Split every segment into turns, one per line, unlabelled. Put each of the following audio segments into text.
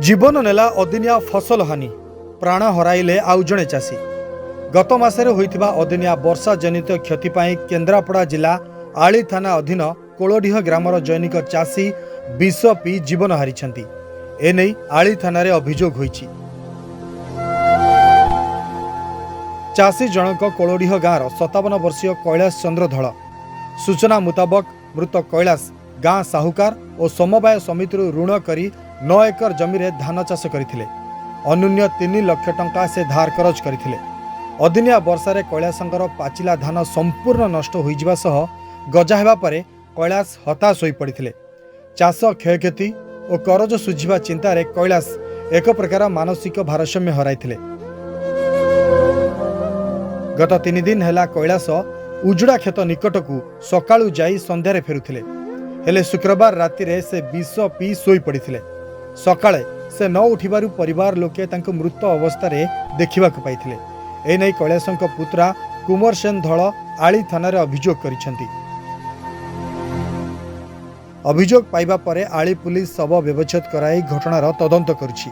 जीवन नेला अदिनिया फसल हानि प्राण हराइले आउ जणे चाषी। गत मासरे होइथिबा अदिनिया वर्षा जनित क्षति पाई केन्द्रापड़ा जिला आली थाना अधीन कोलोडीह ग्रामर जैनिक चाषी विष पी जीवन हारिछंती। एनै आली थाना रे अभियोग होइछि। चाषी जनक कोलोडीह गाँर 57 वर्षीय कैलाश चंद्र धळ। सूचना मुताबक मृत कैलाश गाँ साहुकार और समवाय समिति ऋण करी 9 एकर जमी रे धान चाष करथिले। अन्यून्य 3 लाख टंका से धार करज करथिले। अदिनिया वर्षा रे कैलाशंकर पाचिला धान संपूर्ण नष्ट होई जिबा सह गजा हेबा परे कैलाश हताश होई पड़िथिले। चाष क्षयक्षति और करज सुझिबा चिंता रे कैलाश एक प्रकार मानसिक भारसाम्य हराइथिले। गत 3 दिन हेला कैलाश उजुड़ा खेत निकटकू सकाळू जाई संध्यारे फेरुथिले। हेले शुक्रवार राति रे से विष पी सोई पड़िथिले। सकाळे से न उठिबारु परिवार लोके तांको मृत अवस्था रे देखिबाकू पाइथिले। ए नै कैलाशंक पुत्रा कुमार सेन धळ आली थाना रे अभियोग करिसेंती। अभियोग पाइबा परे आली पुलिस शव व्यवच्छेद कराई घटनार तदंत करुछि।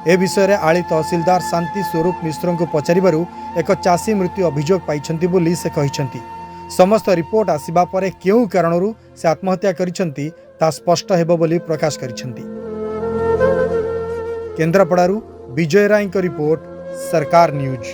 ए विषय रे आली तहसीलदार शांति स्वरूप मिश्र को पचारिबारु एक चाषी मृत्यु अभियोग पाइछंती बोली से कहिछंती। समस्त रिपोर्ट आसिबा परे केउ कारणरू से आत्महत्या करिछंती ता स्पष्ट हेबो बोली प्रकाश करिछंती। केन्द्रापड़ारू विजय राय रिपोर्ट, सरकार न्यूज।